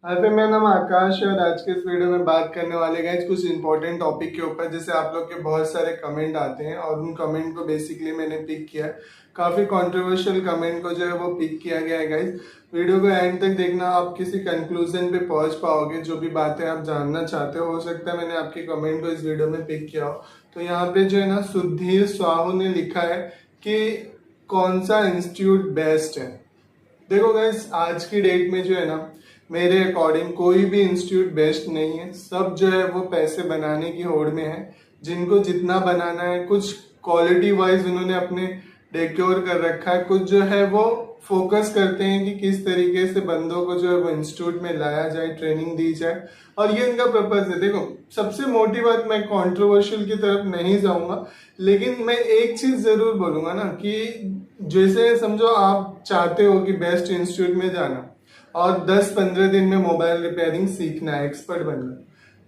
हाय पे, मेरा नाम आकाश है और आज के इस वीडियो में बात करने वाले गाइस कुछ इंपॉर्टेंट टॉपिक के ऊपर। जैसे आप लोग के बहुत सारे कमेंट आते हैं और उन कमेंट को बेसिकली मैंने पिक किया है। काफी कंट्रोवर्शियल कमेंट को जो है वो पिक किया गया है गाइस। वीडियो को एंड तक देखना, आप किसी कंक्लूजन पे पहुंच पाओगे। जो भी बातें आप जानना चाहते हो सकता है मैंने आपके कमेंट को इस वीडियो में पिक किया हो। तो यहाँ पे जो है ना, सुधीर साहू ने लिखा है कि कौन सा इंस्टीट्यूट बेस्ट है। देखो गाइस, आज की डेट में जो है ना, मेरे अकॉर्डिंग कोई भी इंस्टीट्यूट बेस्ट नहीं है। सब जो है वो पैसे बनाने की होड़ में है। जिनको जितना बनाना है, कुछ क्वालिटी वाइज उन्होंने अपने डेक्योर कर रखा है, कुछ जो है वो फोकस करते हैं कि किस तरीके से बंदों को जो है वो इंस्टीट्यूट में लाया जाए, ट्रेनिंग दी जाए, और ये इनका पर्पज है। देखो, सबसे मोटी बात, मैं कंट्रोवर्शियल की तरफ नहीं जाऊंगा, लेकिन मैं एक चीज जरूर बोलूंगा ना कि जैसे समझो आप चाहते हो कि बेस्ट इंस्टीट्यूट में जाना और 10-15 दिन में मोबाइल रिपेयरिंग सीखना है, एक्सपर्ट बनना,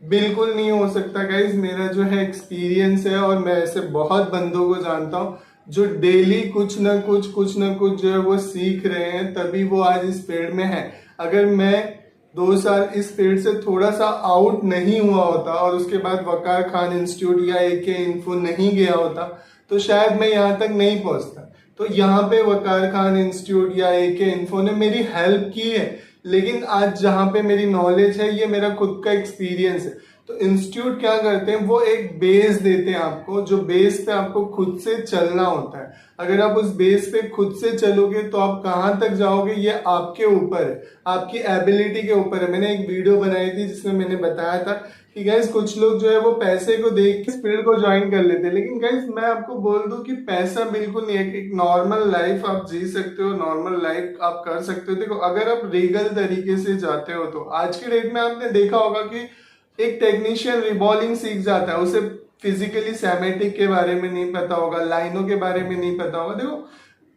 बिल्कुल नहीं हो सकता गाइज। मेरा जो है एक्सपीरियंस है और मैं ऐसे बहुत बंदों को जानता हूँ जो डेली कुछ ना कुछ जो है वो सीख रहे हैं, तभी वो आज इस फील्ड में है। अगर मैं 2 साल इस फील्ड से थोड़ा सा आउट नहीं हुआ होता और उसके बाद वकार खान इंस्टीट्यूट या एके इन्फो नहीं गया होता तो शायद मैं यहाँ तक नहीं पहुंचता। तो यहाँ पे वकार खान इंस्टीट्यूट या एके इन्फो ने मेरी हेल्प की है, लेकिन आज जहाँ पे मेरी नॉलेज है ये मेरा खुद का एक्सपीरियंस है। तो इंस्टीट्यूट क्या करते हैं, वो एक बेस देते हैं आपको, जो बेस पे आपको खुद से चलना होता है। अगर आप उस बेस पे खुद से चलोगे तो आप कहाँ तक जाओगे ये आपके ऊपर है, आपकी एबिलिटी के ऊपर है। मैंने एक वीडियो बनाई थी जिसमें मैंने बताया था कि गाइस कुछ लोग जो है वो पैसे को देख के फील्ड को ज्वाइन कर लेते हैं, लेकिन गाइस मैं आपको बोल दूं कि पैसा बिल्कुल नहीं है। एक नॉर्मल लाइफ आप जी सकते हो, नॉर्मल लाइफ आप कर सकते हो। देखो, अगर आप लीगल तरीके से जाते हो तो आज की डेट में आपने देखा होगा कि एक टेक्नीशियन रिबॉलिंग सीख जाता है, उसे फिजिकली सैमेटिक के बारे में नहीं पता होगा, लाइनों के बारे में नहीं पता होगा। देखो,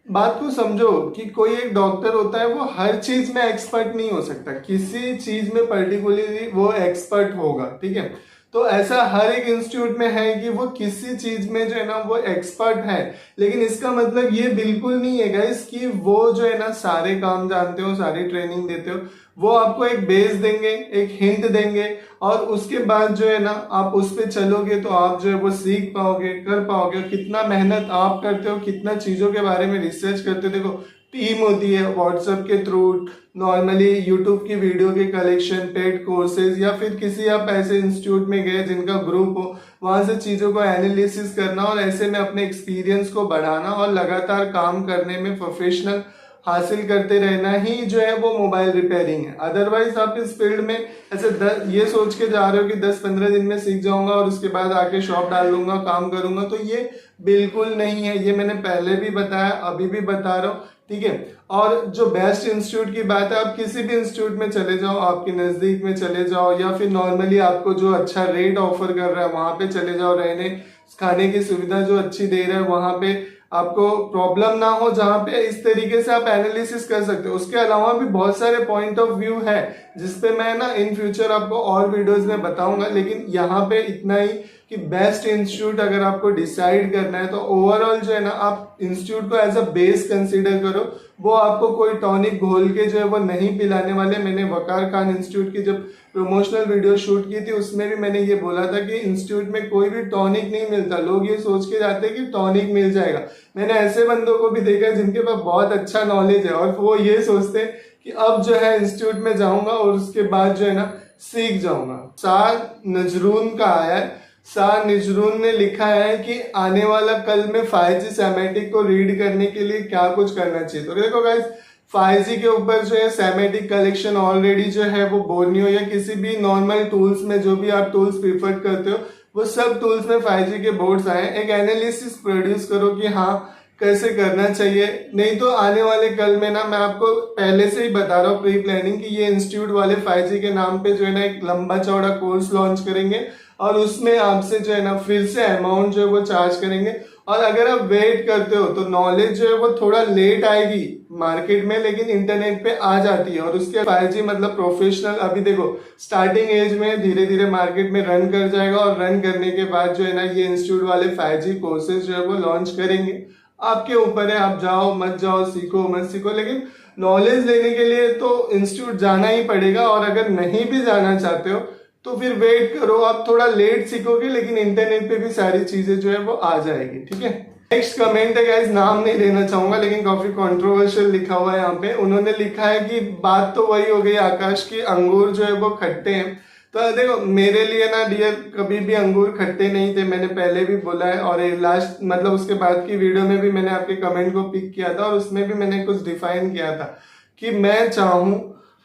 बात को समझो कि कोई एक डॉक्टर होता है, वो हर चीज में एक्सपर्ट नहीं हो सकता, किसी चीज में पर्टिकुलरली वो एक्सपर्ट होगा, ठीक है। तो ऐसा हर एक इंस्टीट्यूट में है कि वो किसी चीज में जो है ना वो एक्सपर्ट है, लेकिन इसका मतलब ये बिल्कुल नहीं है गाइस कि वो जो है ना सारे काम जानते हो, सारी ट्रेनिंग देते हो। वो आपको एक बेस देंगे, एक हिंट देंगे, और उसके बाद जो है ना आप उस पे चलोगे तो आप जो है वो सीख पाओगे, कर पाओगे। कितना मेहनत आप करते हो, कितना चीजों के बारे में रिसर्च करते हो। देखो, टीम होती है व्हाट्सएप के थ्रू, नॉर्मली यूट्यूब की वीडियो के कलेक्शन, पेड कोर्सेज, या फिर किसी आप ऐसे इंस्टीट्यूट में गए जिनका ग्रुप हो, वहां से चीजों को एनालिसिस करना और ऐसे में अपने एक्सपीरियंस को बढ़ाना और लगातार काम करने में प्रोफेशनल हासिल करते रहना ही जो है वो मोबाइल रिपेयरिंग है। अदरवाइज आप इस फील्ड में ऐसे ये सोच के जा रहे हो कि 10-15 दिन में सीख जाऊंगा और उसके बाद आके शॉप डाल लूंगा, काम करूंगा, तो ये बिल्कुल नहीं है। ये मैंने पहले भी बताया, अभी भी बता रहा हूँ, ठीक है। और जो बेस्ट इंस्टीट्यूट की बात है, आप किसी भी इंस्टीट्यूट में चले जाओ, आपके नजदीक में चले जाओ, या फिर नॉर्मली आपको जो अच्छा रेट ऑफर कर रहा है वहां पे चले जाओ। रहने खाने की सुविधा जो अच्छी दे रहा है वहां पे आपको प्रॉब्लम ना हो, जहां पे इस तरीके से आप एनालिसिस कर सकते हो। उसके अलावा भी बहुत सारे पॉइंट ऑफ व्यू है जिसपे मैं ना इन फ्यूचर आपको और वीडियोस में बताऊंगा, लेकिन यहाँ पे इतना ही कि बेस्ट इंस्टीट्यूट अगर आपको डिसाइड करना है तो ओवरऑल जो है ना आप इंस्टीट्यूट को एज अ बेस कंसीडर करो। वो आपको कोई टॉनिक घोल के जो है वो नहीं पिलाने वाले। मैंने वकार खान इंस्टीट्यूट की जब प्रमोशनल वीडियो शूट की थी उसमें भी मैंने ये बोला था कि इंस्टीट्यूट में कोई भी टॉनिक नहीं मिलता। लोग ये सोच के जाते हैं कि टॉनिक मिल जाएगा। मैंने ऐसे बंदों को भी देखा है जिनके पास बहुत अच्छा नॉलेज है और वो ये सोचते हैं कि अब जो है इंस्टीट्यूट में जाऊंगा और उसके बाद जो है ना सीख जाऊंगा। सार नजरून का आया है, सार निजरून ने लिखा है कि आने वाला कल में 5G सैमेटिक को रीड करने के लिए क्या कुछ करना चाहिए। तो देखो गाइस, 5G के ऊपर जो है सैमेटिक कलेक्शन ऑलरेडी जो है वो बोर्नियो या किसी भी नॉर्मल टूल्स में, जो भी आप टूल्स प्रीफर करते हो, वो सब टूल्स में 5G के बोर्ड्स आए। एक एनालिसिस प्रोड्यूस करो कि हाँ कैसे करना चाहिए। नहीं तो आने वाले कल में ना, मैं आपको पहले से ही बता रहा हूँ प्री प्लानिंग, कि ये इंस्टीट्यूट वाले 5G के नाम पे जो है ना एक लंबा चौड़ा कोर्स लॉन्च करेंगे और उसमें आपसे जो है ना फिर से अमाउंट जो है वो चार्ज करेंगे। और अगर आप वेट करते हो तो नॉलेज जो है वो थोड़ा लेट आएगी मार्केट में, लेकिन इंटरनेट पे आ जाती है। और उसके 5G मतलब प्रोफेशनल, अभी देखो स्टार्टिंग एज में धीरे धीरे मार्केट में रन कर जाएगा, और रन करने के बाद जो है ना ये इंस्टीट्यूट वाले 5G कोर्सेज जो है वो लॉन्च करेंगे। आपके ऊपर है, आप जाओ मत जाओ, सीखो मत सीखो, लेकिन नॉलेज लेने के लिए तो इंस्टीट्यूट जाना ही पड़ेगा, और अगर नहीं भी जाना चाहते हो तो फिर वेट करो, आप थोड़ा लेट सीखोगे लेकिन इंटरनेट पे भी सारी चीजें जो है वो आ जाएगी, ठीक है। नेक्स्ट कमेंट है गाइस, नाम नहीं लेना चाहूंगा लेकिन काफी कंट्रोवर्शियल लिखा हुआ है यहाँ पे। उन्होंने लिखा है कि बात तो वही हो गई आकाश की, अंगूर जो है वो खट्टे हैं। तो देखो मेरे लिए ना डियर कभी भी अंगूर खट्टे नहीं थे, मैंने पहले भी बोला है, और लास्ट मतलब उसके बाद की वीडियो में भी मैंने आपके कमेंट को पिक किया था और उसमें भी मैंने कुछ डिफाइन किया था कि मैं चाहूं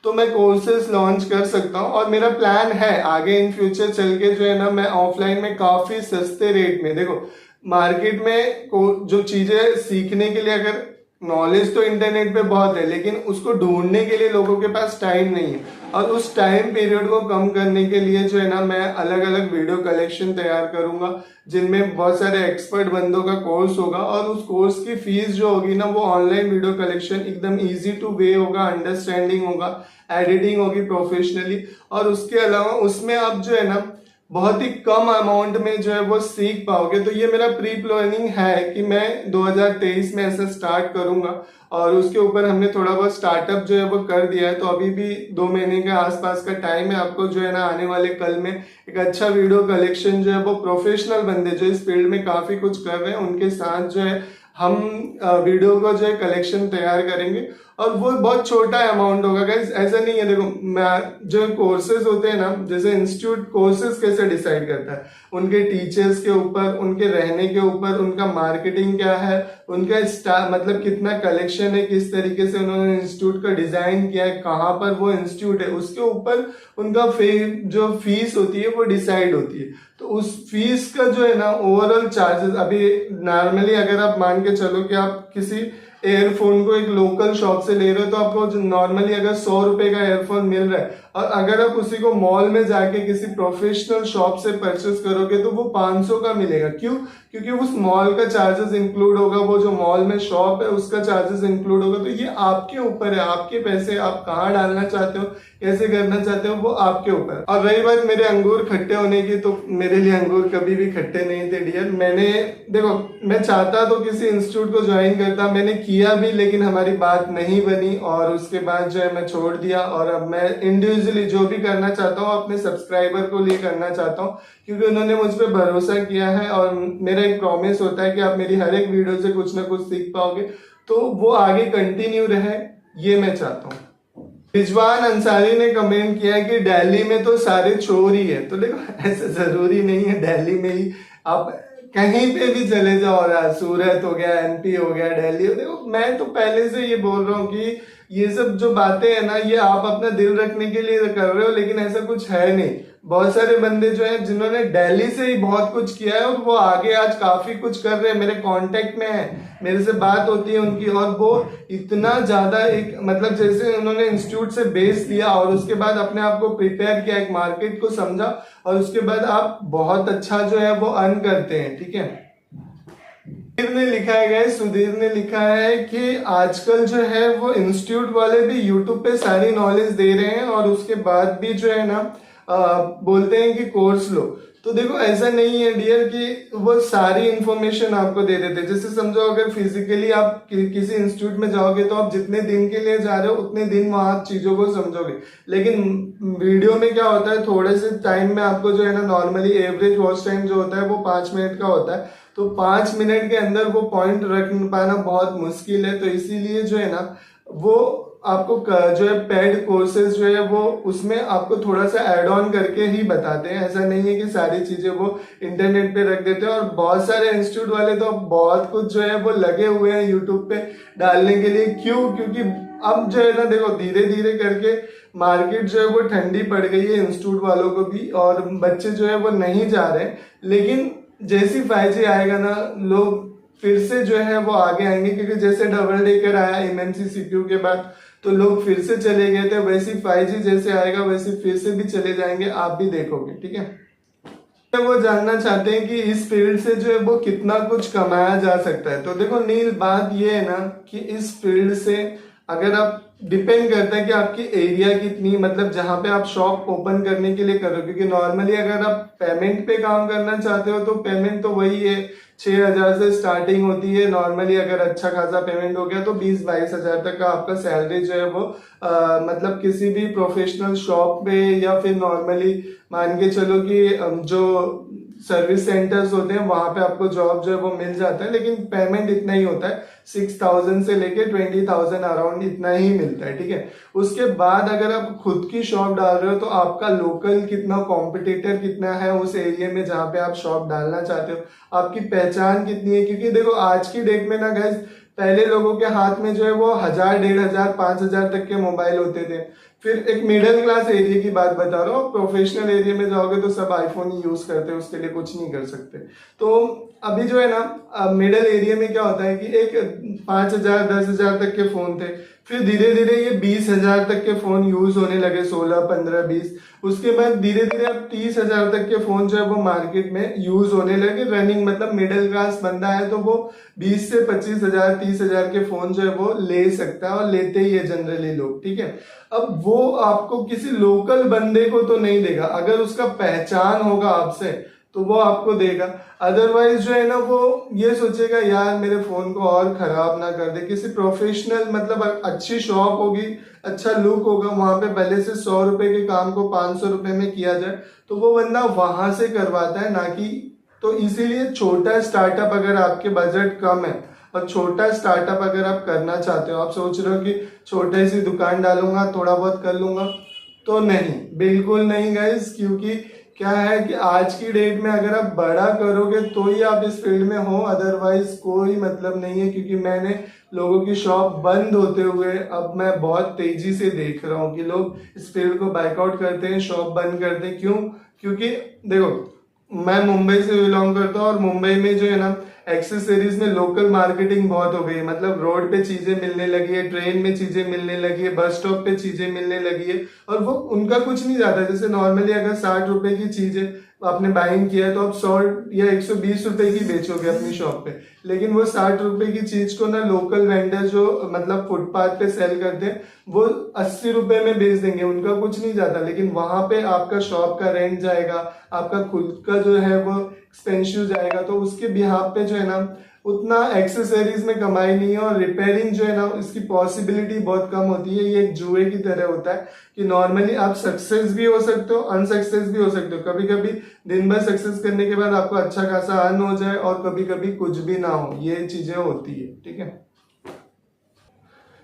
तो मैं कोर्सेज लॉन्च कर सकता हूं, और मेरा प्लान है आगे इन फ्यूचर चल के जो है ना मैं ऑफलाइन में काफी सस्ते रेट में, देखो मार्केट में जो चीजें सीखने के लिए अगर नॉलेज तो इंटरनेट पे बहुत है लेकिन उसको ढूंढने के लिए लोगों के पास टाइम नहीं है, और उस टाइम पीरियड को कम करने के लिए जो है ना मैं अलग अलग वीडियो कलेक्शन तैयार करूंगा जिनमें बहुत सारे एक्सपर्ट बंदों का कोर्स होगा, और उस कोर्स की फीस जो होगी ना वो ऑनलाइन वीडियो कलेक्शन एकदम इजी टू वे होगा, अंडरस्टैंडिंग होगा, एडिटिंग होगी प्रोफेशनली, और उसके अलावा उसमें आप जो है ना बहुत ही कम अमाउंट में जो है वो सीख पाओगे। तो ये मेरा प्री प्लानिंग है कि मैं 2023 में ऐसा स्टार्ट करूंगा, और उसके ऊपर हमने थोड़ा बहुत स्टार्टअप जो है वो कर दिया है, तो अभी भी 2 महीने के आसपास का टाइम है। आपको जो है ना आने वाले कल में एक अच्छा वीडियो कलेक्शन जो है वो प्रोफेशनल बंदे जो इस फील्ड में काफी कुछ कर रहे हैं उनके साथ जो है हम वीडियो का जो है कलेक्शन तैयार करेंगे, और वो बहुत छोटा अमाउंट होगा गाइस। ऐसा नहीं है, देखो मैं जो कोर्सेज होते हैं ना, जैसे इंस्टीट्यूट कोर्सेज कैसे डिसाइड करता है, उनके टीचर्स के ऊपर, उनके रहने के ऊपर, उनका मार्केटिंग क्या है, उनका मतलब कितना कलेक्शन है, किस तरीके से उन्होंने इंस्टीट्यूट का डिजाइन किया है, कहाँ पर वो इंस्टीट्यूट है, उसके ऊपर उनका जो फीस होती है वो डिसाइड होती है। तो उस फीस का जो है ना ओवरऑल चार्जेस, अभी नॉर्मली अगर आप मान के चलो कि आप किसी एयरफोन को एक लोकल शॉप से ले रहे हो तो आपको नॉर्मली अगर 100 रुपए का एयरफोन मिल रहा है, और अगर आप उसी को मॉल में जाके किसी प्रोफेशनल शॉप से परचेस करोगे तो वो 500 का मिलेगा। क्यों? क्योंकि उस मॉल का चार्जेस इंक्लूड होगा, वो जो मॉल में शॉप है उसका चार्जेस इंक्लूड होगा। तो ये आपके ऊपर है, आपके पैसे आप कहाँ डालना चाहते हो, कैसे करना चाहते हो, वो आपके ऊपर। और रही बात मेरे अंगूर खट्टे होने की, तो मेरे लिए अंगूर कभी भी खट्टे नहीं थे डियर। मैंने देखो मैं चाहता तो किसी इंस्टीट्यूट को ज्वाइन करता, मैंने किया भी लेकिन हमारी बात नहीं बनी, और उसके बाद जो है मैं छोड़ दिया, और अब मैं इंडिविजुअली जो भी करना चाहता हूँ अपने सब्सक्राइबर को लिए करना चाहता हूँ, क्योंकि उन्होंने मुझ पर भरोसा किया है, और मेरा एक प्रॉमिस होता है कि आप मेरी हर एक वीडियो से कुछ ना कुछ सीख पाओगे, तो वो आगे कंटिन्यू रहे, ये मैं चाहता हूँ। रिजवान अंसारी ने कमेंट किया है कि दिल्ली में तो सारे चोर ही है। तो देखो ऐसा जरूरी नहीं है दिल्ली में ही, आप कहीं पे भी चले जाओ, सूरत हो गया, एमपी हो गया, दिल्ली हो, देखो मैं तो पहले से ये बोल रहा हूँ कि ये सब जो बातें है ना ये आप अपना दिल रखने के लिए कर रहे हो, लेकिन ऐसा कुछ है नहीं। बहुत सारे बंदे जो हैं जिन्होंने दिल्ली से ही बहुत कुछ किया है और वो आगे आज काफी कुछ कर रहे हैं, मेरे कांटेक्ट में है, मेरे से बात होती है उनकी, और वो इतना ज्यादा एक मतलब जैसे उन्होंने इंस्टीट्यूट से बेस लिया और उसके बाद अपने आप को प्रिपेयर किया, एक मार्केट को समझा, और उसके बाद आप बहुत अच्छा जो है वो अर्न करते हैं, ठीक है। सुधीर ने लिखा है सुधीर ने लिखा है कि आजकल जो है वो इंस्टीट्यूट वाले भी यूट्यूब पे सारी नॉलेज दे रहे हैं और उसके बाद भी जो है ना बोलते हैं कि कोर्स लो। तो देखो ऐसा नहीं है डियर कि वो सारी इंफॉर्मेशन आपको दे देते। जैसे समझो अगर फिजिकली आप किसी इंस्टीट्यूट में जाओगे तो आप जितने दिन के लिए जा रहे हो उतने दिन वहां चीजों को समझोगे, लेकिन वीडियो में क्या होता है थोड़े से टाइम में आपको जो है ना नॉर्मली एवरेज वॉच टाइम जो होता है वो 5 मिनट का होता है, तो 5 मिनट के अंदर वो पॉइंट रख पाना बहुत मुश्किल है। तो इसीलिए जो है ना वो आपको जो है पेड कोर्सेज जो है वो उसमें आपको थोड़ा सा ऐड ऑन करके ही बताते हैं, ऐसा नहीं है कि सारी चीजें वो इंटरनेट पे रख देते हैं। और बहुत सारे इंस्टीट्यूट वाले तो बहुत कुछ जो है वो लगे हुए हैं यूट्यूब पे डालने के लिए। क्यों? क्योंकि अब जो है ना देखो धीरे धीरे करके मार्केट जो है वो ठंडी पड़ गई है इंस्टीट्यूट वालों को भी, और बच्चे जो है वो नहीं जा रहे, लेकिन जैसी 5G आएगा ना लोग फिर से जो है वो आगे आएंगे, क्योंकि जैसे डबल डेकर आया एमएमसी सीपीयू के बाद तो लोग फिर से चले गए थे, वैसी 5G जैसे आएगा वैसे फिर से भी चले जाएंगे, आप भी देखोगे, ठीक है। तो वो जानना चाहते हैं कि इस फील्ड से जो है वो कितना कुछ कमाया जा सकता है। तो देखो नील बात ये है ना कि इस फील्ड से अगर आप डिपेंड करता है कि आपकी एरिया कितनी, मतलब जहां पे आप शॉप ओपन करने के लिए कर रहे हो, क्योंकि नॉर्मली अगर आप पेमेंट पे काम करना चाहते हो तो पेमेंट तो वही है, 6,000 से स्टार्टिंग होती है नॉर्मली। अगर अच्छा खासा पेमेंट हो गया तो 20-22 हजार तक का आपका सैलरी जो है वो मतलब किसी भी प्रोफेशनल शॉप पे या फिर नॉर्मली मान के चलो कि जो सर्विस सेंटर्स होते हैं वहां पे आपको जॉब जो है वो मिल जाता है, लेकिन पेमेंट इतना ही होता है, 6,000 से लेके 20,000 अराउंड इतना ही मिलता है, ठीक है। उसके बाद अगर आप खुद की शॉप डाल रहे हो तो आपका लोकल कितना, कॉम्पिटिटर कितना है उस एरिया में जहां पे आप शॉप डालना चाहते हो, आपकी पहचान कितनी है। क्योंकि देखो आज की डेट में ना गाइस, पहले लोगों के हाथ में जो है वो 1,000, 1,500, 5,000 तक के मोबाइल होते थे। फिर एक मिडिल क्लास एरिया की बात बता रहा हूँ, प्रोफेशनल एरिया में जाओगे तो सब आईफोन ही यूज करते हैं, उसके लिए कुछ नहीं कर सकते। तो अभी जो है ना मिडिल एरिया में क्या होता है कि एक 5,000, 10,000 तक के फोन थे, फिर धीरे धीरे ये 20,000 तक के फोन यूज होने लगे, 16, 15, 20। उसके बाद धीरे धीरे अब 30,000 तक के फोन जो है वो मार्केट में यूज होने लगे। रनिंग मतलब मिडिल क्लास बंदा है तो वो 20 से 25,000, 30,000 के फोन जो है वो ले सकता है, और लेते ही है जनरली लोग, ठीक है। अब वो आपको किसी लोकल बंदे को तो नहीं देगा, अगर उसका पहचान होगा आपसे तो वो आपको देगा। अदरवाइज जो है ना वो ये सोचेगा यार मेरे फोन को और खराब ना कर दे। किसी प्रोफेशनल मतलब अच्छी शॉप होगी, अच्छा लुक होगा, वहां पे पहले से 100 रुपए के काम को 500 रुपए में किया जाए तो वो बंदा वहां से करवाता है, ना कि। तो इसीलिए छोटा स्टार्टअप, अगर आपके बजट कम है और छोटा स्टार्टअप अगर आप करना चाहते हो, आप सोच रहे हो कि छोटी सी दुकान डालूंगा, थोड़ा बहुत कर लूंगा, तो नहीं, बिल्कुल नहीं गाइस। क्योंकि क्या है कि आज की डेट में अगर आप बड़ा करोगे तो ही आप इस फील्ड में हो, अदरवाइज कोई मतलब नहीं है। क्योंकि मैंने लोगों की शॉप बंद होते हुए अब मैं बहुत तेजी से देख रहा हूँ कि लोग इस फील्ड को बाइकआउट करते हैं, शॉप बंद करते हैं। क्यों? क्योंकि देखो मैं मुंबई से बिलोंग करता हूँ, और मुंबई में जो है ना एक्सेसरीज में लोकल मार्केटिंग बहुत हो गई है। मतलब रोड पे चीजें मिलने लगी है, ट्रेन में चीजें मिलने लगी है, बस स्टॉप पे चीजें मिलने लगी है, और वो उनका कुछ नहीं जाता। जैसे नॉर्मली अगर 60 रुपए की चीज है आपने बाइंग किया है तो आप 100 या 120 रुपए की बेचोगे अपनी शॉप पे, लेकिन वो 60 रुपए की चीज को ना लोकल वेंडर जो मतलब फुटपाथ पे सेल करते हैं वो 80 रुपए में बेच देंगे, उनका कुछ नहीं जाता। लेकिन वहां पे आपका शॉप का रेंट जाएगा, आपका खुद का जो है वो एक्सपेंसिव जाएगा, तो उसके बिहाफ पे जो है ना उतना एक्सेसरीज में कमाई नहीं है। और रिपेयरिंग जो है ना इसकी पॉसिबिलिटी बहुत कम होती है। ये एक जुए की तरह होता है कि नॉर्मली आप सक्सेस भी हो सकते हो, अनसक्सेस भी हो सकते हो। कभी कभी दिन भर सक्सेस करने के बाद आपको अच्छा खासा अर्न हो जाए, और कभी कभी कुछ भी ना हो, ये चीजें होती है, ठीक है।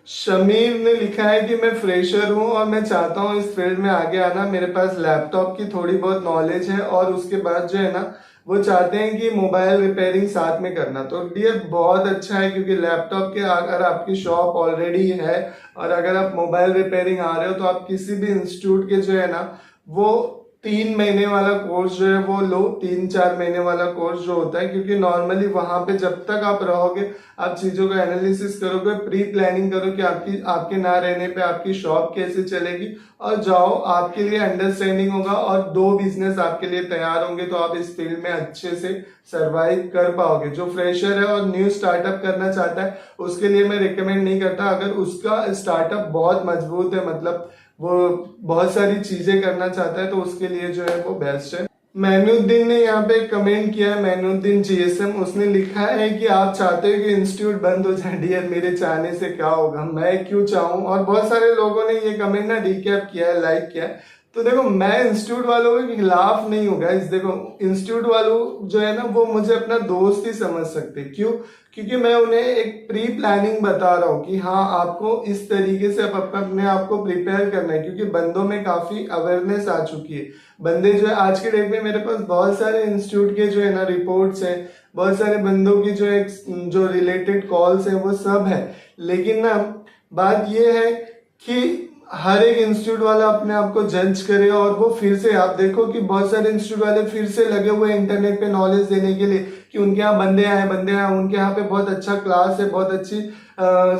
शमीर ने लिखा है कि मैं फ्रेशर हूं और मैं चाहता हूं इस फील्ड में आगे आना। मेरे पास लैपटॉप की थोड़ी बहुत नॉलेज है, और उसके बाद जो है ना वो चाहते हैं कि मोबाइल रिपेयरिंग साथ में करना। तो डियर बहुत अच्छा है, क्योंकि लैपटॉप के अगर आपकी शॉप ऑलरेडी है और अगर आप मोबाइल रिपेयरिंग आ रहे हो तो आप किसी भी इंस्टीट्यूट के जो है ना वो 3 महीने वाला कोर्स जो है वो लो, 3-4 महीने वाला कोर्स जो होता है। क्योंकि नॉर्मली वहां पे जब तक आप रहोगे आप चीजों का एनालिसिस करोगे, प्री प्लानिंग करो कि आपके ना रहने पे आपकी शॉप कैसे चलेगी, और जाओ, आपके लिए अंडरस्टैंडिंग होगा और 2 बिजनेस आपके लिए तैयार होंगे, तो आप इस फील्ड में अच्छे से सरवाइव कर पाओगे। जो फ्रेशर है और न्यू स्टार्टअप करना चाहता है उसके लिए मैं रिकमेंड नहीं करता। अगर उसका स्टार्टअप बहुत मजबूत है, मतलब वो बहुत सारी चीजें करना चाहता है, तो उसके लिए जो है वो बेस्ट है। मैनुद्दीन ने यहाँ पे कमेंट किया है, मैनुद्दीन जीएसएम, उसने लिखा है कि आप चाहते हो कि इंस्टीट्यूट बंद हो जाए। डियर मेरे चाहने से क्या होगा, मैं क्यों चाहूं। और बहुत सारे लोगों ने ये कमेंट ना रिकैप किया है, लाइक किया है। तो देखो मैं इंस्टीट्यूट वालों के खिलाफ नहीं हूँ गाइस। देखो इंस्टीट्यूट वालों जो है ना वो मुझे अपना दोस्त ही समझ सकते। क्यों? क्योंकि मैं उन्हें एक प्री प्लानिंग बता रहा हूँ कि हाँ आपको इस तरीके से अपने आप को प्रिपेयर करना है। क्योंकि बंदों में काफी अवेयरनेस आ चुकी है। बंदे जो है आज के डेट में, मेरे पास बहुत सारे इंस्टीट्यूट के जो है ना रिपोर्ट्स है, बहुत सारे बंदों की जो रिलेटेड कॉल्स है वो सब है। लेकिन ना बात ये है कि हर एक इंस्टीट्यूट वाला अपने आप को जज करे, और वो फिर से आप देखो कि बहुत सारे इंस्टीट्यूट वाले फिर से लगे हुए इंटरनेट पे नॉलेज देने के लिए कि उनके यहाँ बंदे आए उनके यहाँ पे बहुत अच्छा क्लास है, बहुत अच्छी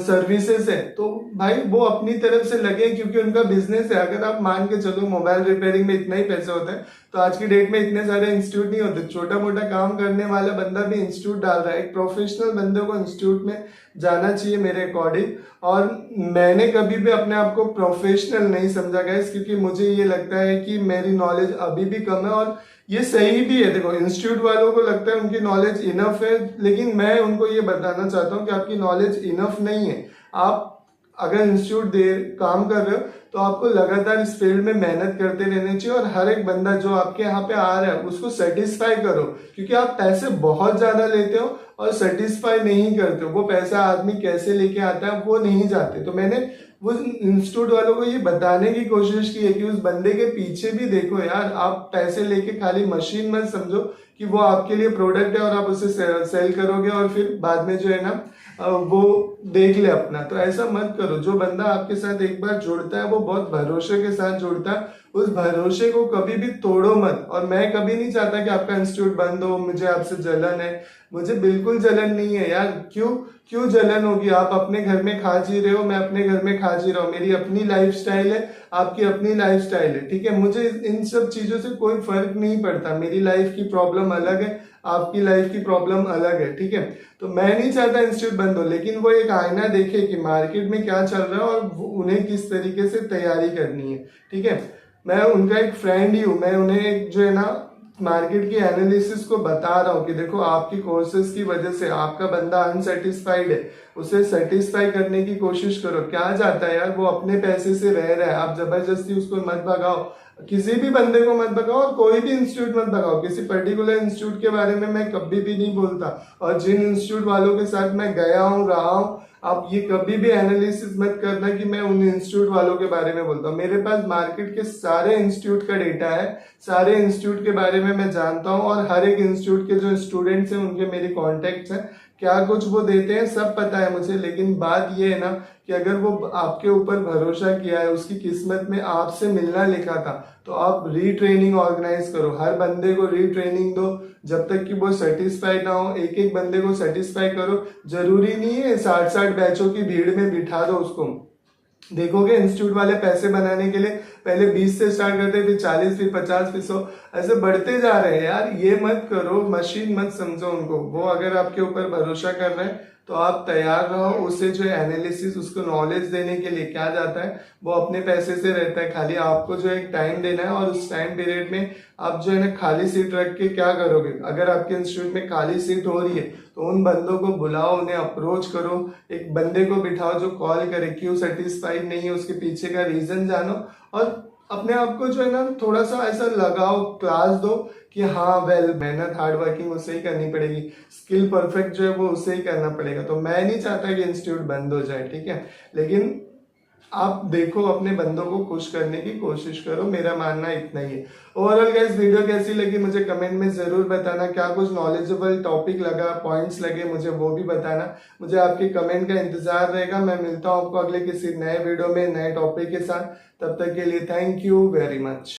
सर्विसेज है, तो भाई वो अपनी तरफ से लगे क्योंकि उनका बिजनेस है। अगर आप मान के चलो मोबाइल रिपेयरिंग में इतना ही पैसे होता है तो आज की डेट में इतने सारे इंस्टीट्यूट नहीं होते। छोटा मोटा काम करने वाला बंदा भी इंस्टीट्यूट डाल रहा है। एक प्रोफेशनल बंदे को इंस्टीट्यूट में जाना चाहिए मेरे अकॉर्डिंग। और मैंने कभी भी अपने आप को प्रोफेशनल नहीं समझा गाइस, क्योंकि मुझे ये लगता है कि मेरी नॉलेज अभी भी कम है और ये सही भी है। देखो इंस्टीट्यूट वालों को लगता है उनकी नॉलेज इनफ है, लेकिन मैं उनको ये बताना चाहता हूँ कि आपकी नॉलेज इनफ नहीं है। आप अगर इंस्टीट्यूट दे काम कर रहे हो तो आपको लगातार इस फील्ड में मेहनत करते रहने चाहिए और हर एक बंदा जो आपके यहाँ पे आ रहा है उसको सेटिस्फाई करो, क्योंकि आप पैसे बहुत ज्यादा लेते हो और सेटिस्फाई नहीं करते हो। वो पैसा आदमी कैसे लेके आता है वो नहीं जाते। तो मैंने वो इंस्टीट्यूट वालों को ये बताने की कोशिश की है कि उस बंदे के पीछे भी देखो यार। आप पैसे लेके खाली मशीन मत समझो कि वो आपके लिए प्रोडक्ट है और आप उसे सेल करोगे और फिर बाद में जो है ना वो देख ले अपना। तो ऐसा मत करो। जो बंदा आपके साथ एक बार जुड़ता है वो बहुत भरोसे के साथ जुड़ता है, उस भरोसे को कभी भी तोड़ो मत। और मैं कभी नहीं चाहता कि आपका इंस्टीट्यूट बंद हो। मुझे आपसे जलन है, मुझे बिल्कुल जलन नहीं है यार। क्यों जलन होगी? आप अपने घर में खा जी रहे हो, मैं अपने घर में खा जी रहा हूँ। मेरी अपनी लाइफस्टाइल है, आपकी अपनी लाइफस्टाइल है, ठीक है। मुझे इन सब चीजों से कोई फर्क नहीं पड़ता। मेरी लाइफ की प्रॉब्लम अलग है, आपकी लाइफ की प्रॉब्लम अलग है, ठीक है। तो मैं नहीं चाहता इंस्टीट्यूट बंद हो, लेकिन वो एक आईना देखे कि मार्केट में क्या चल रहा है और उन्हें किस तरीके से तैयारी करनी है, ठीक है। मैं उनका एक फ्रेंड ही हूँ। मैं उन्हें जो है ना मार्केट की एनालिसिस को बता रहा हूँ कि देखो आपकी कोर्सेज की वजह से आपका बंदा अनसेटिस्फाइड है, उसे सेटिस्फाई करने की कोशिश करो। क्या जाता है यार, वो अपने पैसे से रह रहा है, आप जबरदस्ती उसको मत भगाओ। किसी भी बंदे को मत भगाओ और कोई भी इंस्टीट्यूट मत भगाओ। किसी पर्टिकुलर इंस्टीट्यूट के बारे में मैं कभी भी नहीं बोलता। और जिन इंस्टीट्यूट वालों के साथ मैं गया हूँ, रहा हूँ, आप ये कभी भी एनालिसिस मत करना कि मैं उन इंस्टीट्यूट वालों के बारे में बोलता हूँ। मेरे पास मार्केट के सारे इंस्टीट्यूट का डेटा है, सारे इंस्टीट्यूट के बारे में मैं जानता हूँ और हर एक इंस्टीट्यूट के जो स्टूडेंट्स हैं उनके मेरे कॉन्टेक्ट हैं, क्या कुछ वो देते हैं सब पता है मुझे। लेकिन बात ये है ना कि अगर वो आपके ऊपर भरोसा किया है, उसकी किस्मत में आपसे मिलना लिखा था, तो आप रीट्रेनिंग ऑर्गेनाइज करो। हर बंदे को रीट्रेनिंग दो जब तक कि वो सेटिस्फाई ना हो। एक एक बंदे को सेटिस्फाई करो। जरूरी नहीं है 60-60 बैचों की भीड़ में बिठा दो उसको। देखोगे इंस्टीट्यूट वाले पैसे बनाने के लिए पहले 20 से स्टार्ट करते, फिर 40, फिर 50, फिर 100, ऐसे बढ़ते जा रहे हैं यार। ये मत करो, मशीन मत समझो उनको। वो अगर आपके ऊपर भरोसा कर रहे हैं तो आप तैयार रहो। उसे जो एनालिसिस, उसको नॉलेज देने के लिए क्या जाता है, वो अपने पैसे से रहता है। खाली आपको जो एक टाइम देना है और उस टाइम पीरियड में आप जो है ना खाली सीट रख के क्या करोगे। अगर आपके इंस्टीट्यूट में खाली सीट हो रही है तो उन बंदों को बुलाओ, उन्हें अप्रोच करो। एक बंदे को बिठाओ जो कॉल करे, क्यों सेटिस्फाइड नहीं है, उसके पीछे का रीजन जानो और अपने आप को जो है ना थोड़ा सा ऐसा लगाओ, क्लास दो कि हाँ वेल, मेहनत हार्ड वर्किंग उसे ही करनी पड़ेगी, स्किल परफेक्ट जो है वो उसे ही करना पड़ेगा। तो मैं नहीं चाहता कि इंस्टीट्यूट बंद हो जाए, ठीक है। लेकिन आप देखो, अपने बंदों को खुश करने की कोशिश करो। मेरा मानना इतना ही है। ओवरऑल गाइस वीडियो कैसी लगी मुझे कमेंट में जरूर बताना। क्या कुछ नॉलेजेबल टॉपिक लगा, पॉइंट्स लगे, मुझे वो भी बताना। मुझे आपके कमेंट का इंतजार रहेगा। मैं मिलता हूँ आपको अगले किसी नए वीडियो में नए टॉपिक के साथ। तब तक के लिए थैंक यू वेरी मच।